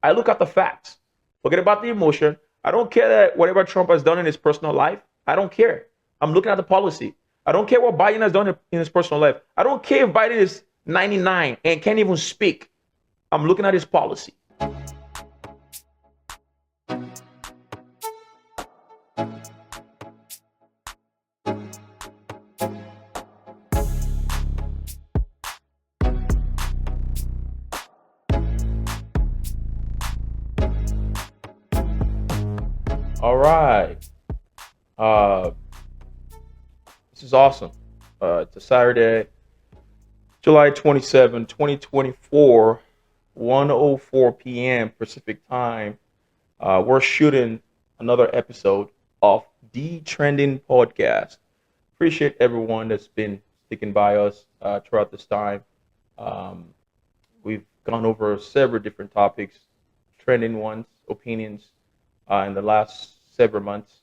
I look at the facts. Forget about the emotion. I don't care that whatever Trump has done in his personal life. I don't care. I'm looking at the policy. I don't care what Biden has done in his personal life. I don't care if Biden is 99 and can't even speak. I'm looking at his policy. All right. Uh, this is awesome. It's a Saturday, July 27, 2024, 1:04 p.m. Pacific time. We're shooting another episode of the Trending Podcast. Appreciate everyone that's been sticking by us throughout this time. Um, we've gone over several different topics, trending ones, opinions, in the last several months,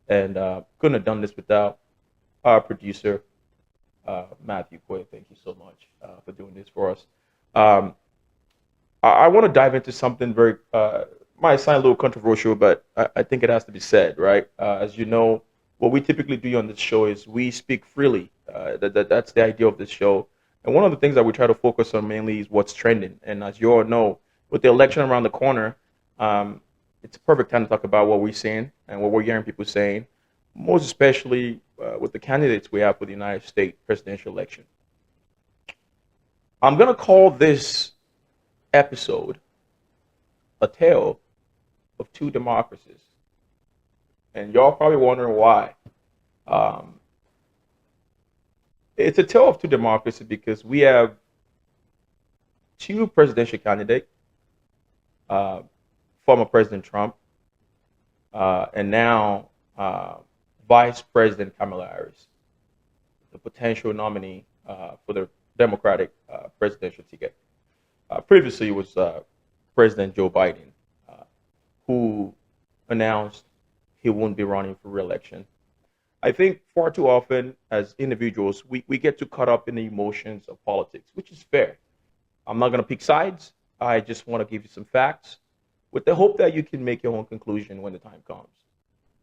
and couldn't have done this without our producer, Matthew Quay. Thank you so much for doing this for us. Um, I want to dive into something very might sound a little controversial, but I think it has to be said, right? As you know, what we typically do on this show is we speak freely. That's the idea of this show. And one of the things that we try to focus on mainly is what's trending. And as you all know, with the election around the corner, um, it's a perfect time to talk about what we're seeing and what we're hearing people saying, most especially with the candidates we have for the United States presidential election. I'm going to call this episode a tale of two democracies. And y'all probably wondering why. Um, it's a tale of two democracies because we have two presidential candidates, uh, former President Trump, and now Vice President Kamala Harris, the potential nominee for the Democratic presidential ticket. Previously, it was President Joe Biden, uh, who announced he won't be running for re-election. I think far too often as individuals, we get too caught up in the emotions of politics, which is fair. I'm not going to pick sides. I just want to give you some facts with the hope that you can make your own conclusion when the time comes.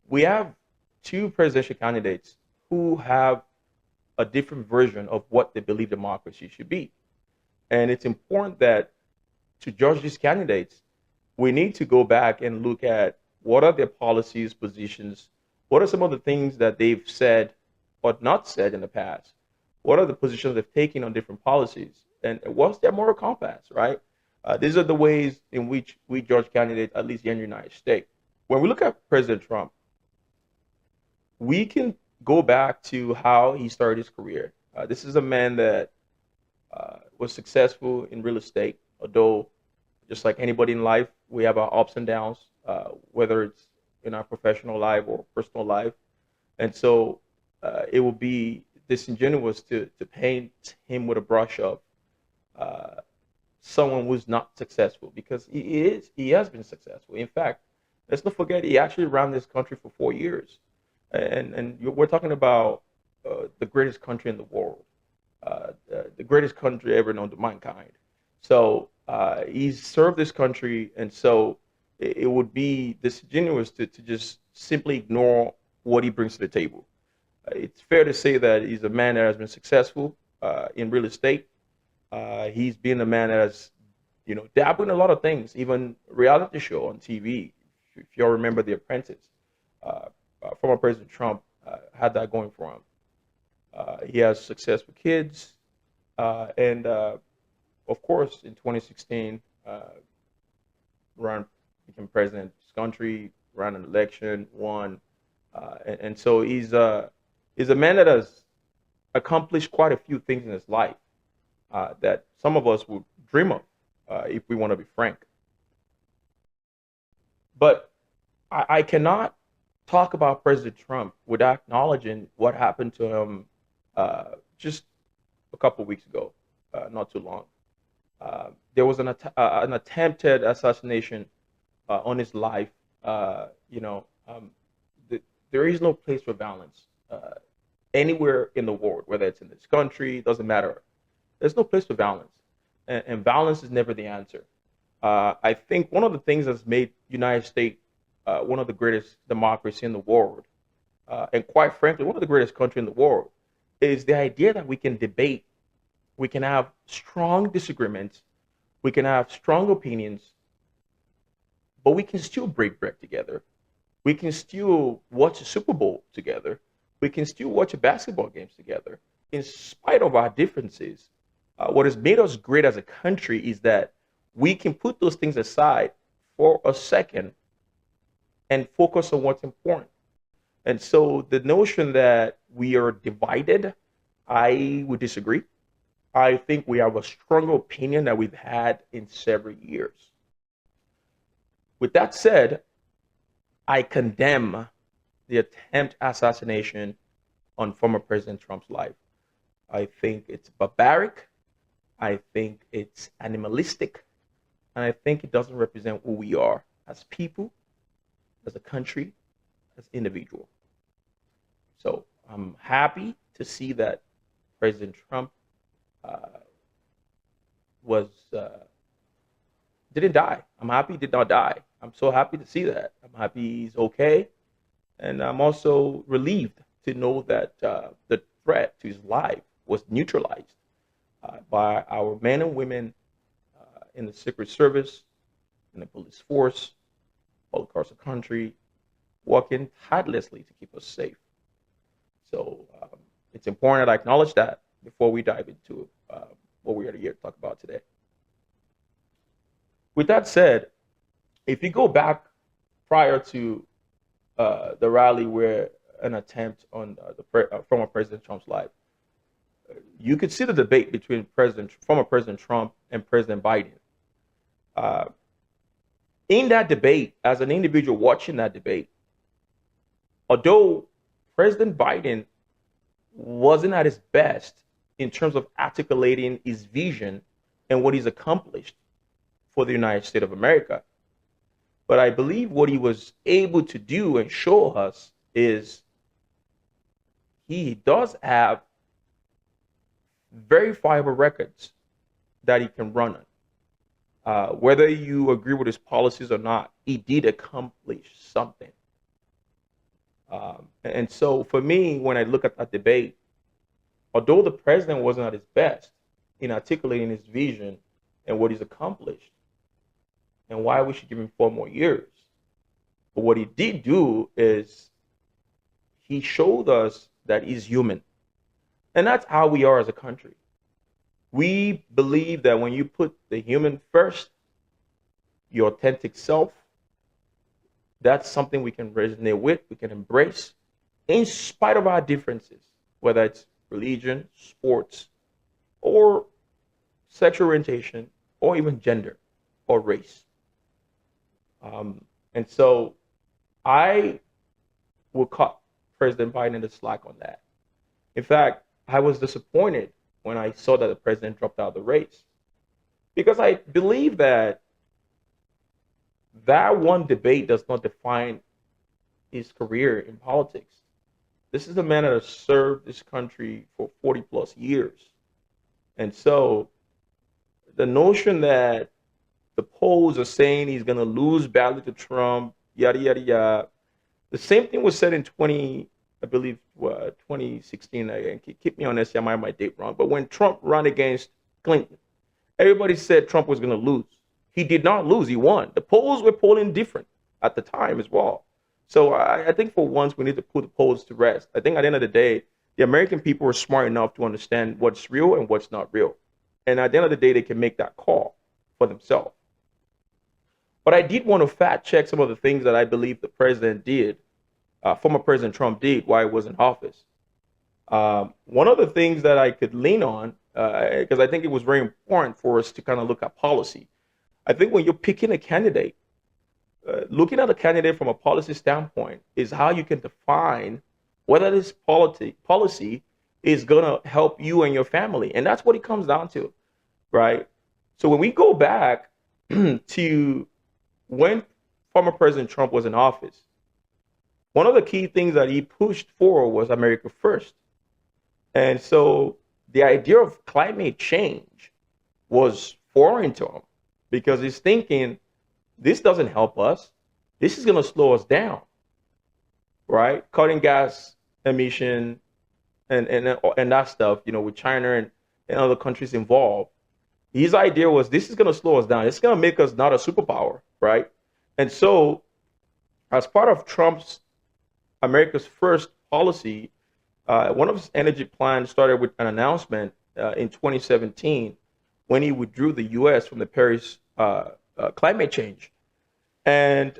We have two presidential candidates who have a different version of what they believe democracy should be. And it's important that to judge these candidates, we need to go back and look at what are their policies, positions, what are some of the things that they've said or not said in the past, what are the positions they've taken on different policies, and what's their moral compass, right? These are the ways in which we judge candidates, at least here in the United States. When we look at President Trump, we can go back to how he started his career. This is a man that was successful in real estate, although just like anybody in life, we have our ups and downs, whether it's in our professional life or personal life. And so it would be disingenuous to paint him with a brush of uh, someone who's not successful because he has been successful. In fact, let's not forget he actually ran this country for 4 years, and we're talking about the greatest country in the world, the greatest country ever known to mankind. So he's served this country, and so it would be disingenuous to just simply ignore what he brings to the table. It's fair to say that he's a man that has been successful in real estate. He's been a man that has, dabbled in a lot of things, even reality show on TV. If y'all remember The Apprentice, former President Trump had that going for him. He has success with kids, and of course, in 2016, ran became president of this country, ran an election, won, and so he's a man that has accomplished quite a few things in his life that some of us would dream of, if we want to be frank. But I cannot talk about President Trump without acknowledging what happened to him just a couple of weeks ago, not too long. There was an attempted assassination on his life. There is no place for violence anywhere in the world, whether it's in this country, doesn't matter. There's no place for violence, and violence is never the answer. I think one of the things that's made United States one of the greatest democracy in the world, and quite frankly, one of the greatest country in the world, is the idea that we can debate, we can have strong disagreements, we can have strong opinions, but we can still break bread together. We can still watch a Super Bowl together. We can still watch a basketball games together. In spite of our differences, what has made us great as a country is that we can put those things aside for a second and focus on what's important. And so the notion that we are divided, I would disagree. I think we have a stronger opinion that we've had in several years. With that said, I condemn the attempt assassination on former President Trump's life. I think it's barbaric. I think it's animalistic. And I think it doesn't represent who we are as people, as a country, as individual. So I'm happy to see that President Trump was didn't die. I'm happy he did not die. I'm so happy to see that. I'm happy he's okay, and I'm also relieved to know that the threat to his life was neutralized by our men and women in the Secret Service, in the police force, all across the country, working tirelessly to keep us safe. So it's important that I acknowledge that before we dive into what we are here to talk about today. With that said, if you go back prior to the rally where an attempt on former President Trump's life, you could see the debate between former President Trump and President Biden. In that debate, as an individual watching that debate, although President Biden wasn't at his best in terms of articulating his vision and what he's accomplished for the United States of America, but I believe what he was able to do and show us is he does have verifiable records that he can run on. Whether you agree with his policies or not, he did accomplish something. And so for me, when I look at that debate, although the president wasn't at his best in articulating his vision and what he's accomplished and why we should give him 4 more years, but what he did do is he showed us that he's human. And that's how we are as a country. We believe that when you put the human first, your authentic self, that's something we can resonate with, we can embrace, in spite of our differences, whether it's religion, sports, or sexual orientation, or even gender or race. And so I will cut President Biden the slack on that. In fact, I was disappointed when I saw that the president dropped out of the race, because I believe that one debate does not define his career in politics. This is a man that has served this country for 40 plus years. And so the notion that the polls are saying he's going to lose badly to Trump, yada, yada, yada. The same thing was said in 2016. Again, keep me honest, I might have my date wrong. But when Trump ran against Clinton, everybody said Trump was going to lose. He did not lose. He won. The polls were polling different at the time as well. So I think for once we need to put the polls to rest. I think at the end of the day, the American people are smart enough to understand what's real and what's not real. And at the end of the day, they can make that call for themselves. But I did want to fact check some of the things that I believe the president did, former President Trump did while he was in office. One of the things that I could lean on, because I think it was very important for us to kind of look at policy. I think when you're picking a candidate, looking at a candidate from a policy standpoint is how you can define whether this policy is going to help you and your family. And that's what it comes down to, right? So when we go back to when former President Trump was in office, one of the key things that he pushed for was America First. And so the idea of climate change was foreign to him. because he's thinking this doesn't help us. This is going to slow us down, right? Cutting gas emission and that stuff, with China and other countries involved. His idea was this is going to slow us down. It's going to make us not a superpower, right? And so, as part of Trump's America's First policy, one of his energy plans started with an announcement in 2017 when he withdrew the U.S. from the Paris climate change. And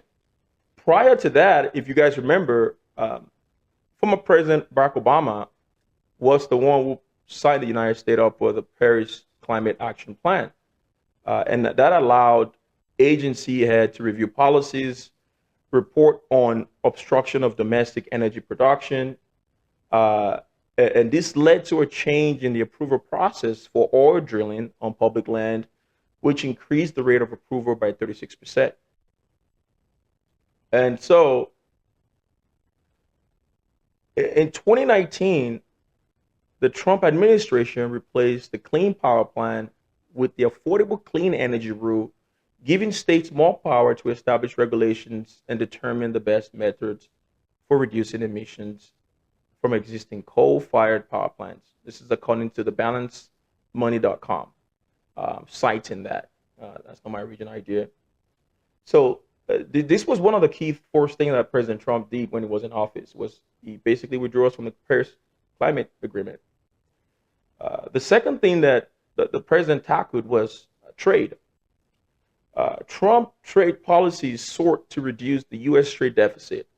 prior to that, if you guys remember, former President Barack Obama was the one who signed the United States up for the Paris Climate Action Plan. And that allowed agency head to review policies, report on obstruction of domestic energy production. And this led to a change in the approval process for oil drilling on public land, which increased the rate of approval by 36%. And so in 2019, the Trump administration replaced the Clean Power Plan with the Affordable Clean Energy Rule, giving states more power to establish regulations and determine the best methods for reducing emissions from existing coal-fired power plants. This is according to the balancemoney.com, citing that. That's not my original idea. So this was one of the key first things that President Trump did when he was in office, was he basically withdrew us from the Paris Climate Agreement. The second thing that the president tackled was trade. Trump trade policies sought to reduce the U.S. trade deficit.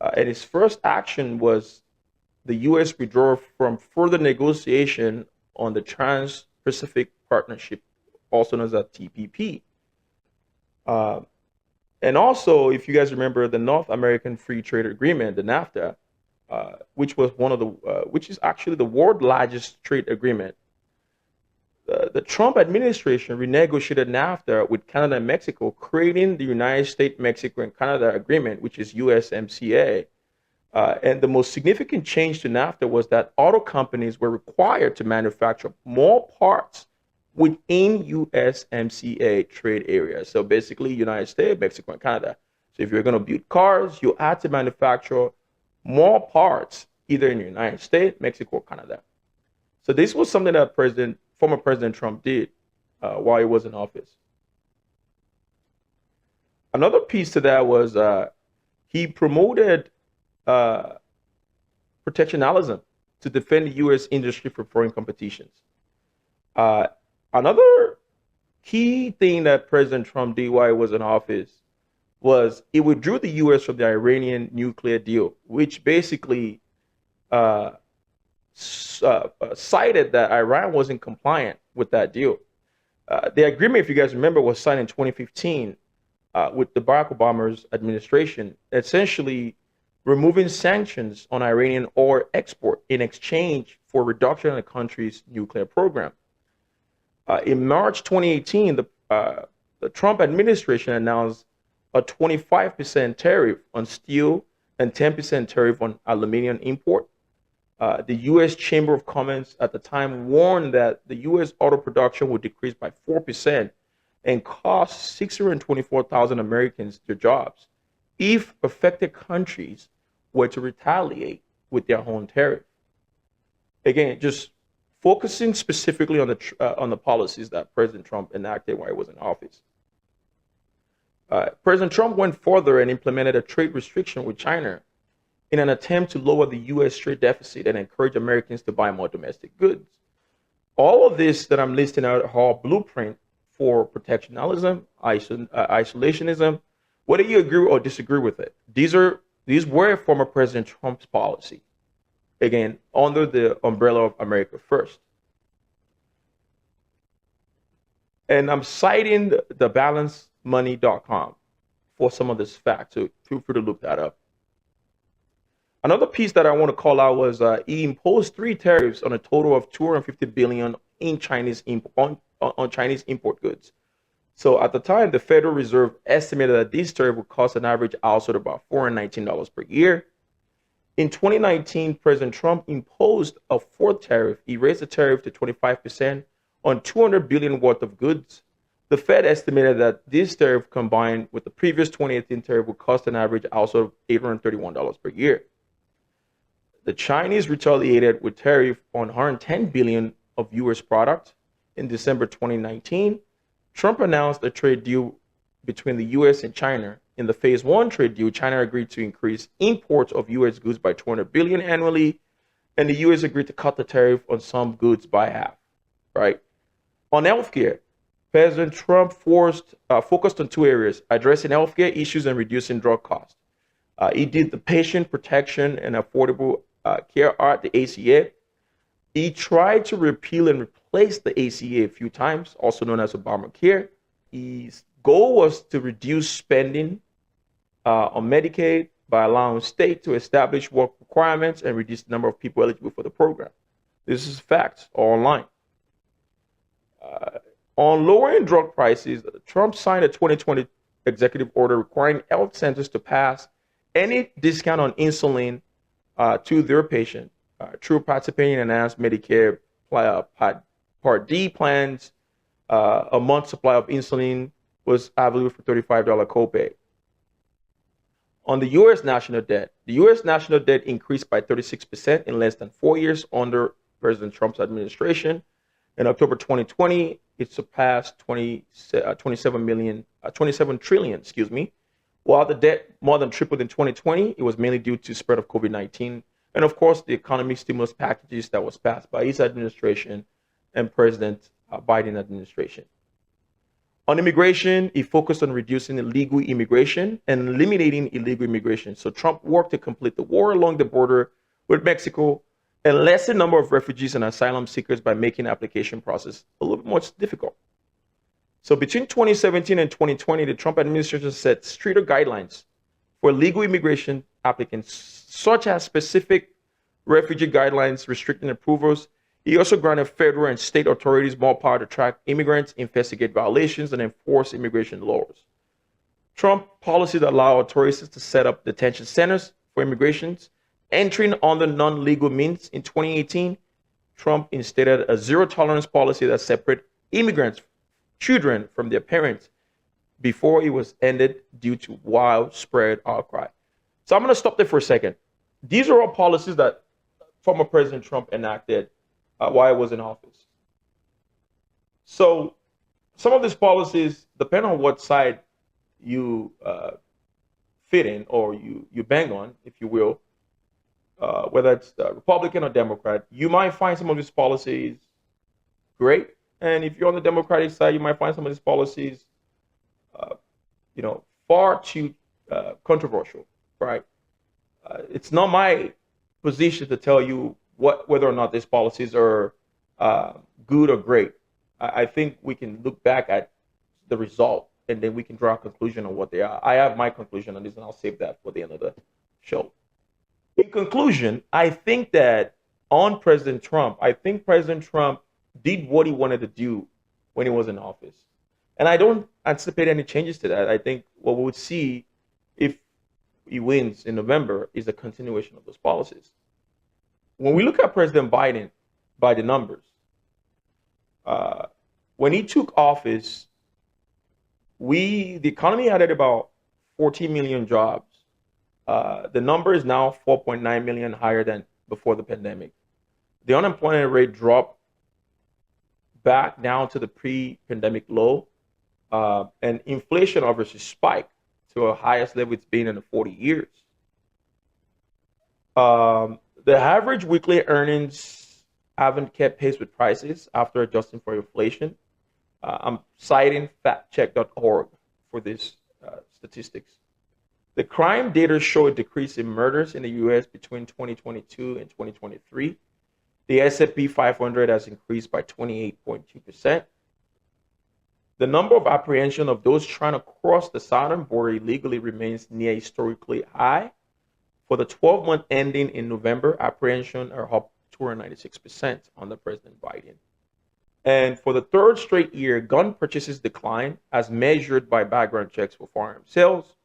And his first action was the U.S. withdrew from further negotiation on the Trans-Pacific Partnership, also known as a TPP. And also, if you guys remember, the North American Free Trade Agreement, the NAFTA, which was which is actually the world's largest trade agreement. The Trump administration renegotiated NAFTA with Canada and Mexico, creating the United States, Mexico, and Canada Agreement, which is USMCA. And the most significant change to NAFTA was that auto companies were required to manufacture more parts within USMCA trade areas. So basically, United States, Mexico, and Canada. So if you're going to build cars, you had to manufacture more parts either in the United States, Mexico, or Canada. So this was something that former President Trump did while he was in office. Another piece to that was he promoted protectionism to defend the U.S. industry from foreign competitions. Another key thing that President Trump did while he was in office was he withdrew the U.S. from the Iranian nuclear deal, which basically cited that Iran wasn't compliant with that deal. The agreement, if you guys remember, was signed in 2015 with the Barack Obama's administration, essentially removing sanctions on Iranian oil export in exchange for reduction in the country's nuclear program. In March 2018, the Trump administration announced a 25% tariff on steel and 10% tariff on aluminum import. The U.S. Chamber of Commerce at the time warned that the U.S. auto production would decrease by 4% and cost 624,000 Americans their jobs if affected countries were to retaliate with their own tariff. Again, just focusing specifically on the policies that President Trump enacted while he was in office. President Trump went further and implemented a trade restriction with China in an attempt to lower the U.S. trade deficit and encourage Americans to buy more domestic goods. All of this that I'm listing out are blueprint for protectionism, isolationism, whether you agree or disagree with it. These were former President Trump's policy, again, under the umbrella of America First. And I'm citing the balancemoney.com for some of this fact, so feel free to look that up. Another piece that I want to call out was he imposed 3 tariffs on a total of $250 billion in on Chinese import goods. So at the time, the Federal Reserve estimated that these tariffs would cost an average household about $419 per year. In 2019, President Trump imposed a 4th tariff. He raised the tariff to 25% on $200 billion worth of goods, The Fed estimated that this tariff combined with the previous 2018 tariff would cost an average household of $831 per year. The Chinese retaliated with tariff on 110 billion of US products in December 2019. Trump announced a trade deal between the US and China. In the phase one trade deal, China agreed to increase imports of US goods by 200 billion annually, and the US agreed to cut the tariff on some goods by half, right? On healthcare, President Trump focused on two areas: addressing healthcare issues and reducing drug costs. He did the Patient Protection and Affordable Care Act, the ACA. He tried to repeal and replace the ACA a few times, also known as Obamacare. His goal was to reduce spending on Medicaid by allowing states to establish work requirements and reduce the number of people eligible for the program. This is facts online. On lowering drug prices, Trump signed a 2020 executive order requiring health centers to pass any discount on insulin to their patient through participating in enhanced Medicare Part D plans. A month's supply of insulin was available for $35 copay. On the U.S. national debt, the U.S. national debt increased by 36% in less than 4 years under President Trump's administration. In October 2020, it surpassed 27 trillion, While the debt more than tripled in 2020, it was mainly due to spread of COVID-19 and, of course, the economic stimulus packages that was passed by his administration and President Biden administration. On immigration, he focused on reducing illegal immigration and eliminating illegal immigration. So Trump worked to complete the war along the border with Mexico and lessen the number of refugees and asylum seekers by making the application process a little bit more difficult. So between 2017 and 2020, the Trump administration set stricter guidelines for legal immigration applicants, such as specific refugee guidelines restricting approvals. He also granted federal and state authorities more power to track immigrants, investigate violations, and enforce immigration laws. Trump policies allow authorities to set up detention centers for immigrants entering under non-legal means. In 2018, Trump instituted a zero-tolerance policy that separated immigrants' children from their parents before it was ended due to widespread outcry. So I'm going to stop there for a second. These are all policies that former President Trump enacted while he was in office. So some of these policies depend on what side you fit in or you bang on, if you will. Whether it's Republican or Democrat, you might find some of these policies great. And if you're on the Democratic side, you might find some of these policies, far too controversial, right? It's not my position to tell you whether or not these policies are good or great. I think we can look back at the result and then we can draw a conclusion on what they are. I have my conclusion on this, and I'll save that for the end of the show. In conclusion, I think that President Trump did what he wanted to do when he was in office. And I don't anticipate any changes to that. I think what we would see if he wins in November is a continuation of those policies. When we look at President Biden by the numbers, when he took office, the economy added about 14 million jobs. The number is now 4.9 million higher than before the pandemic. The unemployment rate dropped back down to the pre-pandemic low, and inflation obviously spiked to a highest level it's been in 40 years. The average weekly earnings haven't kept pace with prices after adjusting for inflation. I'm citing factcheck.org for these statistics. The crime data show a decrease in murders in the U.S. between 2022 and 2023. The S&P 500 has increased by 28.2%. The number of apprehension of those trying to cross the southern border illegally remains near historically high. For the 12-month ending in November, apprehension are up 296% under President Biden. And for the third straight year, gun purchases declined as measured by background checks for firearm sales.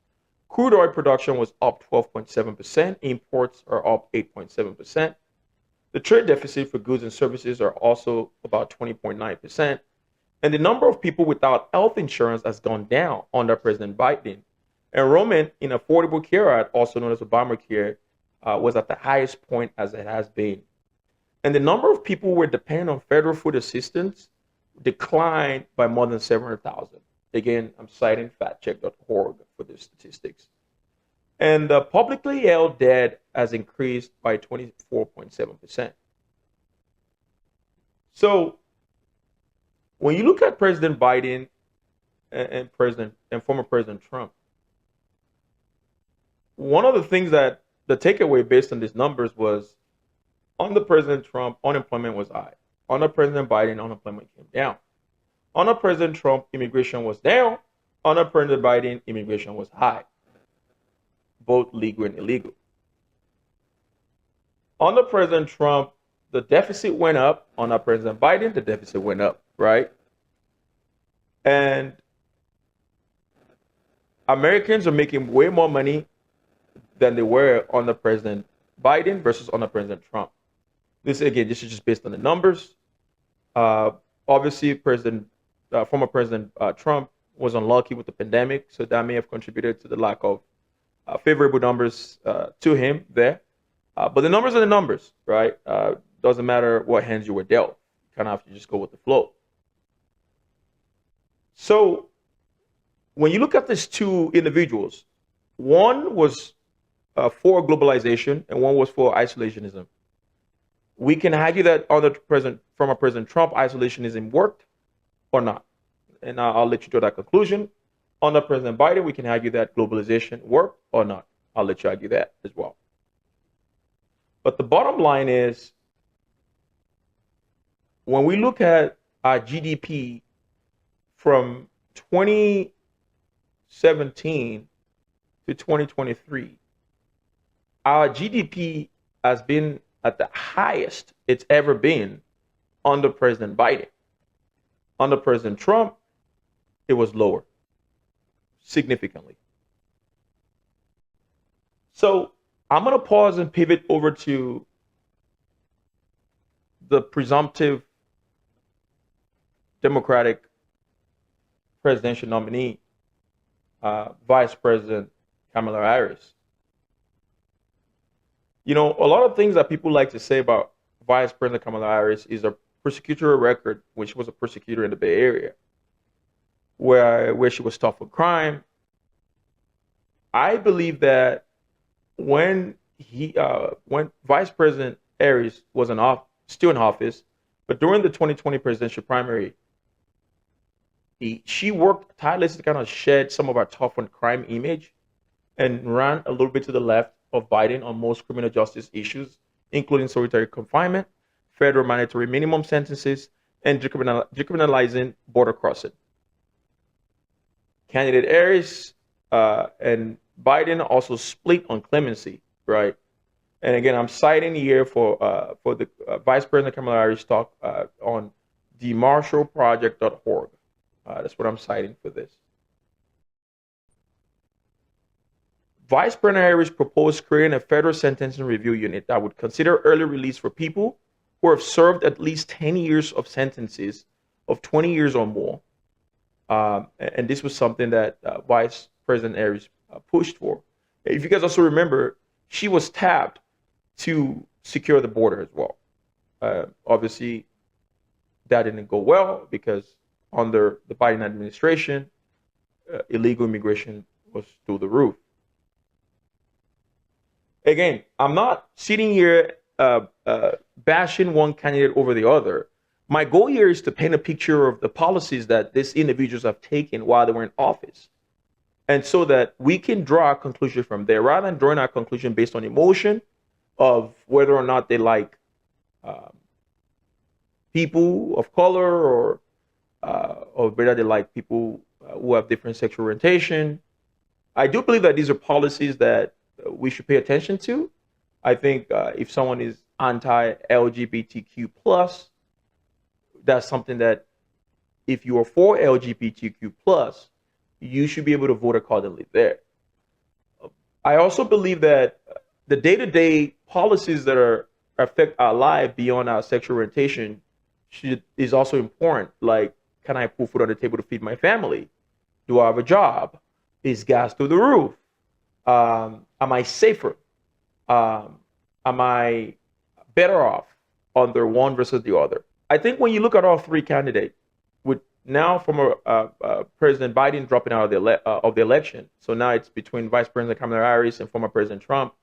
Crude oil production was up 12.7%. Imports are up 8.7%. The trade deficit for goods and services are also about 20.9%. And the number of people without health insurance has gone down under President Biden. Enrollment in Affordable Care Act, also known as Obamacare, was at the highest point as it has been. And the number of people who were dependent on federal food assistance declined by more than 700,000. Again, I'm citing factcheck.org for the statistics. And the publicly held debt has increased by 24.7%. So when you look at President Biden and former President Trump, one of the things that the takeaway based on these numbers was under President Trump, unemployment was high. Under President Biden, unemployment came down. Under President Trump, immigration was down. Under President Biden, immigration was high, both legal and illegal. Under President Trump, the deficit went up. Under President Biden, the deficit went up, right? And Americans are making way more money than they were under President Biden versus under President Trump. This is just based on the numbers. Obviously, former President Trump was unlucky with the pandemic, so that may have contributed to the lack of favorable numbers to him there. But the numbers are the numbers, right? Doesn't matter what hands you were dealt. You kind of have to just go with the flow. So when you look at these two individuals, one was for globalization and one was for isolationism. We can argue that under former President Trump, isolationism worked or not. And I'll let you draw that conclusion. Under President Biden, we can argue that globalization worked or not. I'll let you argue that as well. But the bottom line is, when we look at our GDP from 2017 to 2023, our GDP has been at the highest it's ever been under President Biden. Under President Trump, it was lower, significantly. So I'm going to pause and pivot over to the presumptive Democratic presidential nominee, Vice President Kamala Harris. You know, a lot of things that people like to say about Vice President Kamala Harris is a prosecutorial record, when she was a prosecutor in the Bay Area, where she was tough on crime. I believe that when Vice President Harris was still in office, but during the 2020 presidential primary, she worked tirelessly to kind of shed some of our tough on crime image and ran a little bit to the left of Biden on most criminal justice issues, including solitary confinement, federal mandatory minimum sentences, and decriminalizing border crossing. Candidate Harris and Biden also split on clemency, right? And again, I'm citing here for the Vice President Kamala Harris talk on themarshallproject.org. That's what I'm citing for this. Vice President Harris proposed creating a federal sentencing review unit that would consider early release for people who have served at least 10 years of sentences of 20 years or more. And this was something that Vice President Harris pushed for. If you guys also remember, she was tapped to secure the border as well. Obviously, that didn't go well because under the Biden administration, illegal immigration was through the roof. Again, I'm not sitting here bashing one candidate over the other. My goal here is to paint a picture of the policies that these individuals have taken while they were in office. And so that we can draw a conclusion from there, rather than drawing our conclusion based on emotion of whether or not they like people of color or whether they like people who have different sexual orientation. I do believe that these are policies that we should pay attention to. I think if someone is anti-LGBTQ+, that's something that if you are for LGBTQ+, you should be able to vote accordingly there. I also believe that the day-to-day policies that affect our life beyond our sexual orientation is also important, like Can I put food on the table to feed my family? Do I have a job? Is gas through the roof? Am I safer? Um, am I better off under one versus the other? I think when you look at all three candidates, with now from President Biden dropping out of the election, so now it's between Vice President Kamala Harris and former President Trump.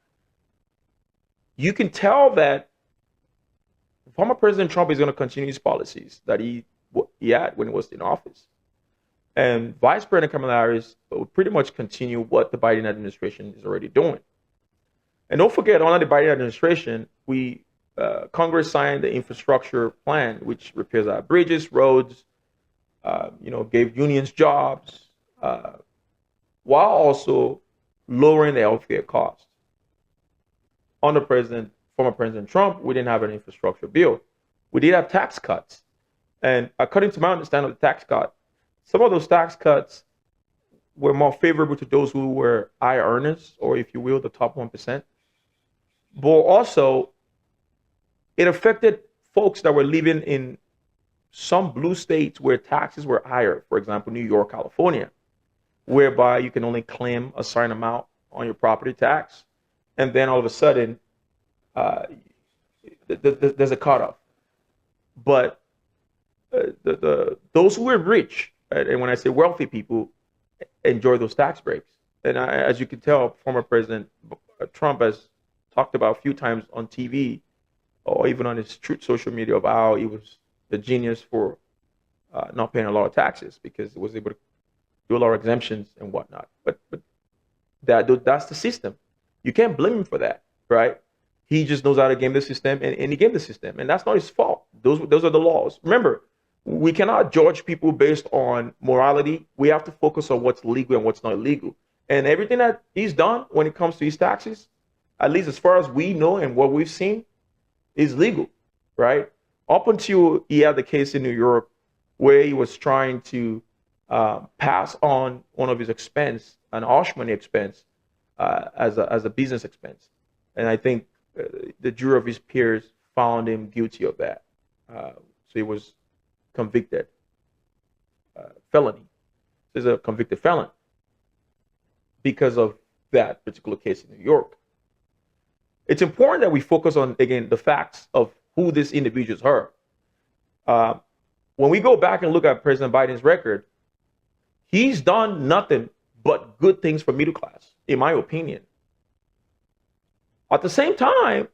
You can tell that former President Trump is going to continue his policies that he had when he was in office, and Vice President Kamala Harris will pretty much continue what the Biden administration is already doing. And don't forget, under the Biden administration, Congress signed the infrastructure plan, which repairs our bridges, roads, gave unions jobs, while also lowering the healthcare costs. Under former President Trump, we didn't have an infrastructure bill. We did have tax cuts. And according to my understanding of the tax cut, some of those tax cuts were more favorable to those who were high earners, or if you will, the top 1%. But also, it affected folks that were living in some blue states where taxes were higher, for example, New York, California, whereby you can only claim a certain amount on your property tax. And then all of a sudden, there's a cutoff. But those who were rich, and when I say wealthy people, enjoy those tax breaks. And as you can tell, former President Trump has talked about a few times on TV or even on his truth social media of how he was the genius for not paying a lot of taxes because he was able to do a lot of exemptions and whatnot. But that's the system. You can't blame him for that, right? He just knows how to game the system, and he gamed the system, and that's not his fault. Those are the laws. Remember, we cannot judge people based on morality. We have to focus on what's legal and what's not legal. And everything that he's done when it comes to his taxes, at least as far as we know and what we've seen, is legal, right? Up until he had the case in New York where he was trying to pass on one of his expense, an hush money expense, as a business expense. And I think the jury of his peers found him guilty of that. So he was convicted. Felony. He's a convicted felon because of that particular case in New York. It's important that we focus on, again, the facts of who these individuals are. When we go back and look at President Biden's record, he's done nothing but good things for middle class, in my opinion. At the same time,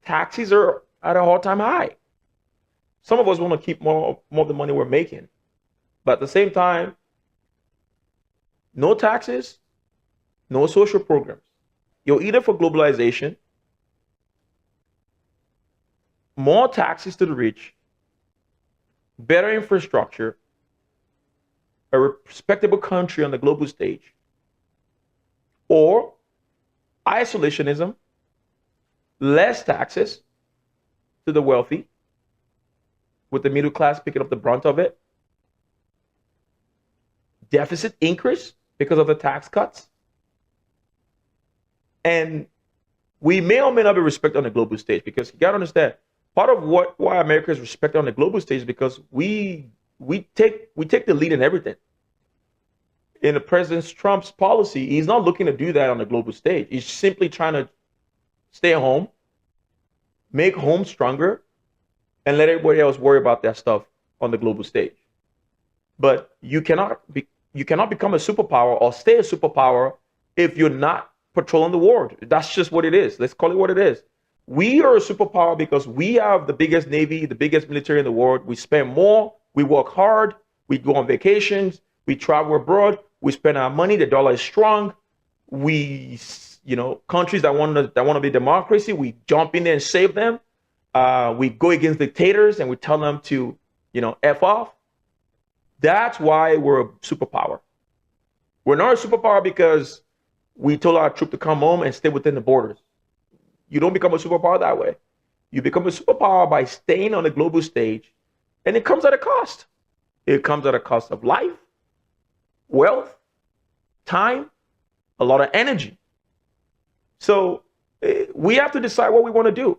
taxes are at an all-time high. Some of us want to keep more of the money we're making. But at the same time, no taxes, no social programs. You're either for globalization, more taxes to the rich, better infrastructure, a respectable country on the global stage, or isolationism, less taxes to the wealthy, with the middle class picking up the brunt of it, deficit increase because of the tax cuts, and we may or may not be respected on the global stage, because you got to understand, part of why America is respected on the global stage is because we take the lead in everything. In the President Trump's policy, he's not looking to do that on the global stage. He's simply trying to stay home, make home stronger, and let everybody else worry about that stuff on the global stage. But you cannot become a superpower or stay a superpower if you're not patrolling the world. That's just what it is. Let's call it what it is. We are a superpower because we have the biggest navy, the biggest military in the world. We spend more, we work hard, we go on vacations, we travel abroad, we spend our money, the dollar is strong. We, countries that want to be democracy, we jump in there and save them. We go against dictators and we tell them to, F off. That's why we're a superpower. We're not a superpower because we told our troops to come home and stay within the borders. You don't become a superpower that way. You become a superpower by staying on the global stage, and it comes at a cost. It comes at a cost of life, wealth, time, a lot of energy. So we have to decide what we want to do.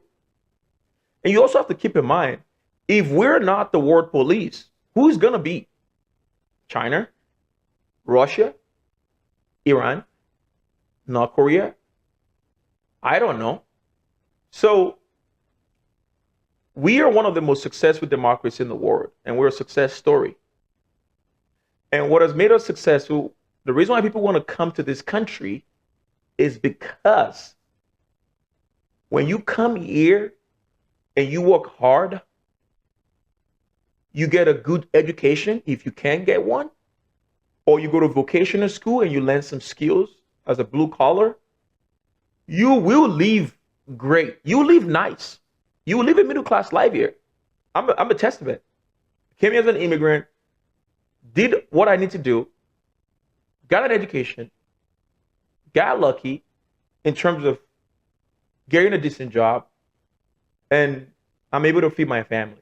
And you also have to keep in mind, if we're not the world police, who's going to be? China, Russia, Iran, North Korea. I don't know. So we are one of the most successful democracies in the world, and we're a success story. And what has made us successful, the reason why people want to come to this country is because when you come here and you work hard, you get a good education if you can get one, or you go to vocational school and you learn some skills as a blue collar, you will live great. You will live nice. You will live a middle class life here. I'm a testament. Came here as an immigrant, did what I need to do, got an education, got lucky in terms of getting a decent job, and I'm able to feed my family.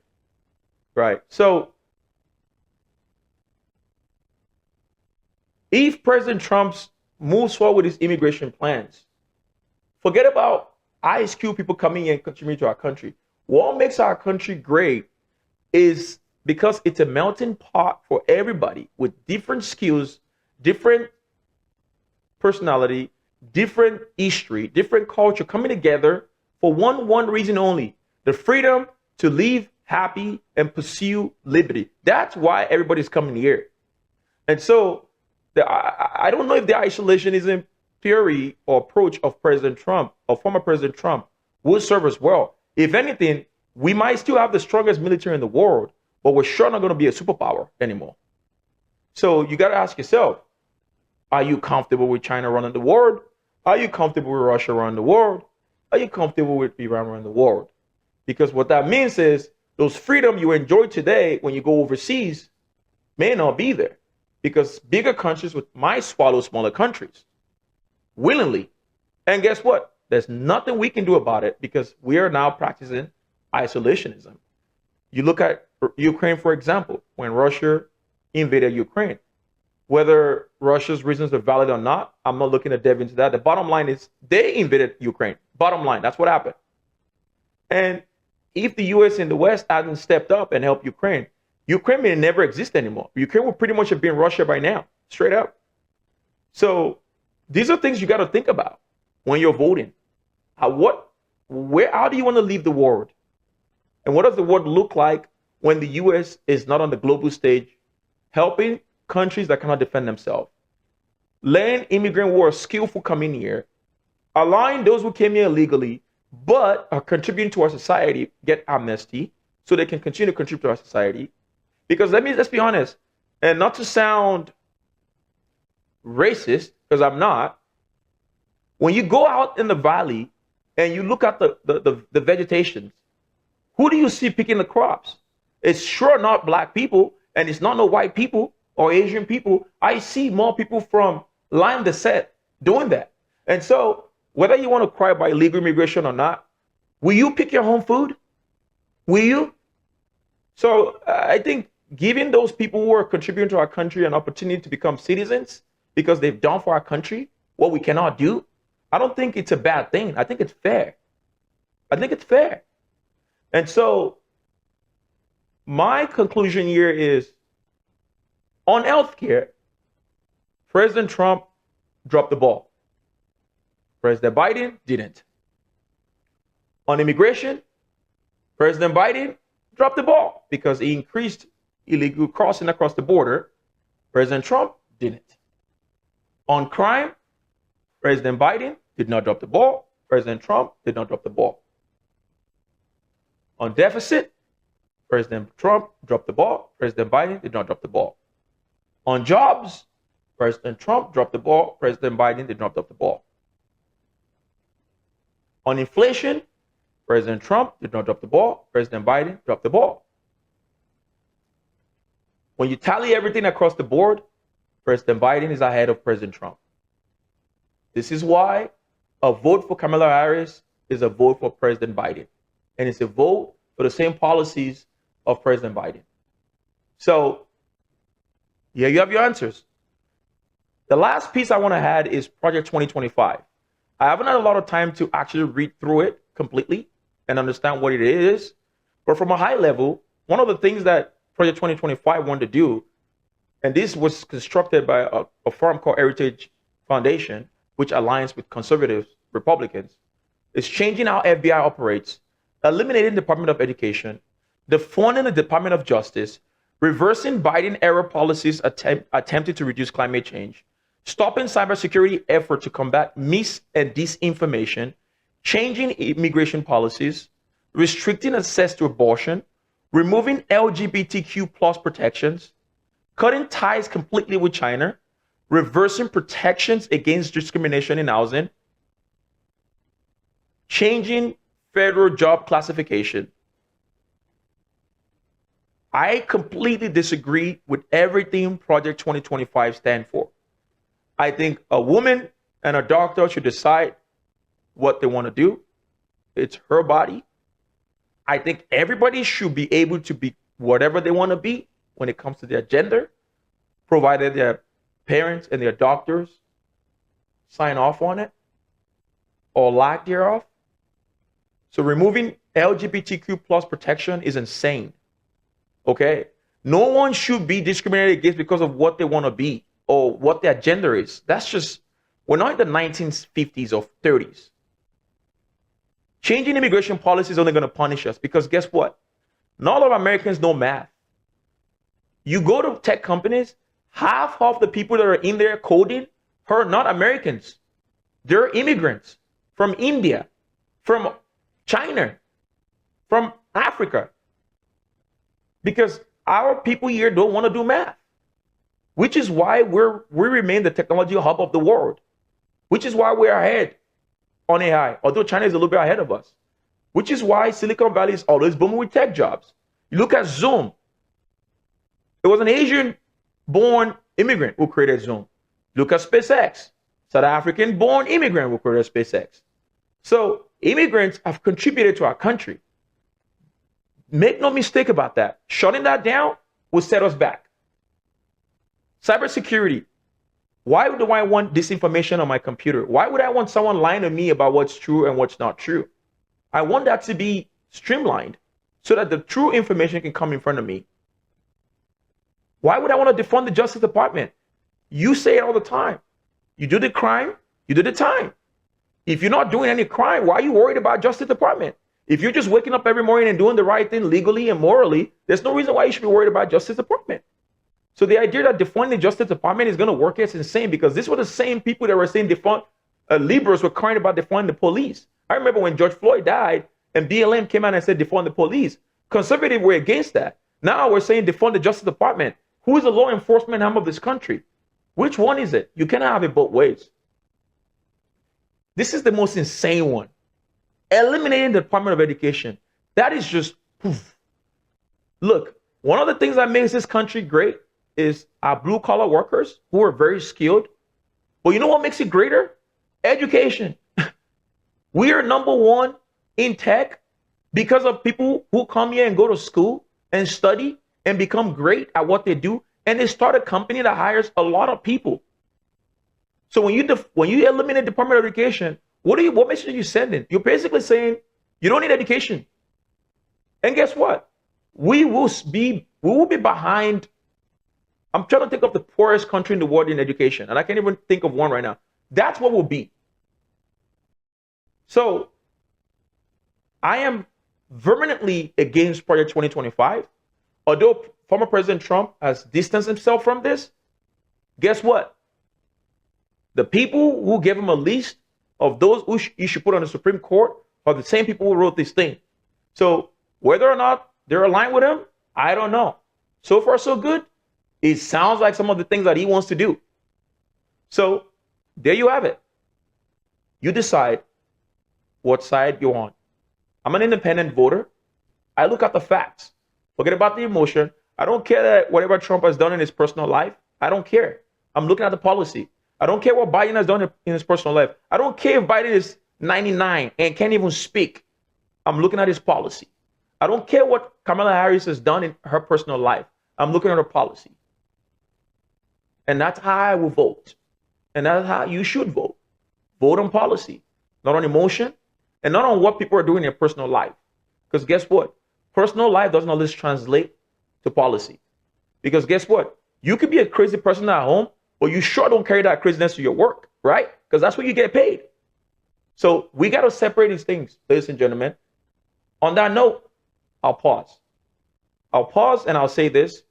Right. So if President Trump moves forward with his immigration plans, forget about ISQ people coming in and contributing to our country. What makes our country great is because it's a melting pot for everybody with different skills, different personality, different history, different culture coming together for one reason only: the freedom to live happy and pursue liberty. That's why everybody's coming here. And so I don't know if the isolationism theory or approach of President Trump or former President Trump will serve us well. If anything, we might still have the strongest military in the world, but we're sure not going to be a superpower anymore. So you got to ask yourself, are you comfortable with China running the world? Are you comfortable with Russia running the world? Are you comfortable with Iran running the world? Because what that means is those freedom you enjoy today when you go overseas may not be there, because bigger countries might swallow smaller countries willingly. And guess what? There's nothing we can do about it because we are now practicing isolationism. You look at Ukraine, for example, when Russia invaded Ukraine. Whether Russia's reasons are valid or not, I'm not looking to delve into that. The bottom line is they invaded Ukraine. Bottom line, that's what happened. And if the US and the West hadn't stepped up and helped Ukraine, Ukraine may never exist anymore. Ukraine would pretty much have been Russia by now, straight up. So these are things you got to think about when you're voting. How do you want to leave the world? And what does the world look like when the US is not on the global stage helping countries that cannot defend themselves? Letting immigrants who are skillful come in here, allowing those who came here illegally but are contributing to our society get amnesty so they can continue to contribute to our society. Because let's be honest, and not to sound racist, because I'm not, when you go out in the valley and you look at the vegetation, who do you see picking the crops? It's sure not black people, and it's not no white people or Asian people. I see more people from line descent doing that. And so whether you want to cry about illegal immigration or not, will you pick your home food? Will you? So I think giving those people who are contributing to our country an opportunity to become citizens because they've done for our country what we cannot do, I don't think it's a bad thing. I think it's fair. I think it's fair. And so my conclusion here is on healthcare, President Trump dropped the ball. President Biden didn't. On immigration, President Biden dropped the ball because he increased illegal crossing across the border. President Trump didn't. On crime, President Biden did not drop the ball. President Trump did not drop the ball. On deficit, President Trump dropped the ball. President Biden did not drop the ball. On jobs, President Trump dropped the ball. President Biden did not drop the ball. On inflation, President Trump did not drop the ball. President Biden dropped the ball. When you tally everything across the board, President Biden is ahead of President Trump. This is why a vote for Kamala Harris is a vote for President Biden. And it's a vote for the same policies of President Biden. So, yeah, you have your answers. The last piece I want to add is Project 2025. I haven't had a lot of time to actually read through it completely and understand what it is. But from a high level, one of the things that Project 2025 wanted to do and this was constructed by a firm called Heritage Foundation, which aligns with conservative Republicans, is changing how FBI operates, eliminating the Department of Education, defunding the Department of Justice, reversing Biden era policies attempting to reduce climate change, stopping cybersecurity efforts to combat mis and disinformation, changing immigration policies, restricting access to abortion, removing LGBTQ plus protections, cutting ties completely with China, reversing protections against discrimination in housing, changing federal job classification. I completely disagree with everything Project 2025 stands for. I think a woman and a doctor should decide what they want to do. It's her body. I think everybody should be able to be whatever they want to be when it comes to their gender, provided their parents and their doctors sign off on it or lack thereof. So removing LGBTQ plus protection is insane. Okay? No one should be discriminated against because of what they want to be or what their gender is. That's just, we're not in the 1950s or 30s. Changing immigration policy is only going to punish us because guess what? Not all of Americans know math. You go to tech companies, half of the people that are in there coding are not Americans. They're immigrants from India, from China, from Africa. Because our people here don't want to do math, which is why we remain the technology hub of the world, which is why we're ahead on AI, although China is a little bit ahead of us, which is why Silicon Valley is always booming with tech jobs. You look at Zoom. It was an Asian-born immigrant who created Zoom. Look at SpaceX. South African-born immigrant who created SpaceX. So immigrants have contributed to our country. Make no mistake about that. Shutting that down will set us back. Cybersecurity. Why do I want disinformation on my computer? Why would I want someone lying to me about what's true and what's not true? I want that to be streamlined so that the true information can come in front of me. Why would I want to defund the Justice Department? You say it all the time. You do the crime, you do the time. If you're not doing any crime, why are you worried about Justice Department? If you're just waking up every morning and doing the right thing legally and morally, there's no reason why you should be worried about Justice Department. So the idea that defunding the Justice Department is going to work is insane because these were the same people that were saying defund, liberals were crying about defunding the police. I remember when George Floyd died and BLM came out and said defund the police. Conservatives were against that. Now we're saying defund the Justice Department. Who is the law enforcement arm of this country? Which one is it? You cannot have it both ways. This is the most insane one. Eliminating the Department of Education. That is just poof. Look, one of the things that makes this country great is our blue-collar workers who are very skilled. But you know what makes it greater? Education. We are number one in tech because of people who come here and go to school and study and become great at what they do. And they start a company that hires a lot of people. So when you eliminate the Department of Education, what message are you sending? You're basically saying you don't need education. And guess what? We will be behind. I'm trying to think of the poorest country in the world in education, and I can't even think of one right now. That's what we'll be. So I am vehemently against Project 2025. Although former President Trump has distanced himself from this, guess what? The people who gave him a list of those who he should put on the Supreme Court are the same people who wrote this thing. So whether or not they're aligned with him, I don't know. So far, so good. It sounds like some of the things that he wants to do. So there you have it. You decide what side you're on. I'm an independent voter. I look at the facts. Forget about the emotion. I don't care that whatever Trump has done in his personal life. I don't care. I'm looking at the policy. I don't care what Biden has done in his personal life. I don't care if Biden is 99 and can't even speak. I'm looking at his policy. I don't care what Kamala Harris has done in her personal life. I'm looking at her policy. And that's how I will vote. And that's how you should vote. Vote on policy, not on emotion, and not on what people are doing in their personal life. Because guess what? Personal life doesn't always translate to policy. Because guess what? You could be a crazy person at home, but you sure don't carry that craziness to your work, right? Because that's what you get paid. So we got to separate these things, ladies and gentlemen. On that note, I'll pause. I'll pause and I'll say this.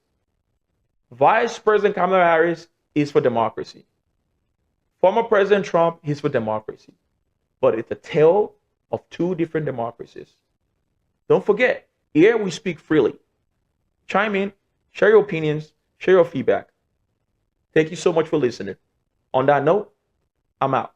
Vice President Kamala Harris is for democracy. Former President Trump, he's for democracy. But it's a tale of two different democracies. Don't forget, here we speak freely. Chime in, share your opinions, share your feedback. Thank you so much for listening. On that note, I'm out.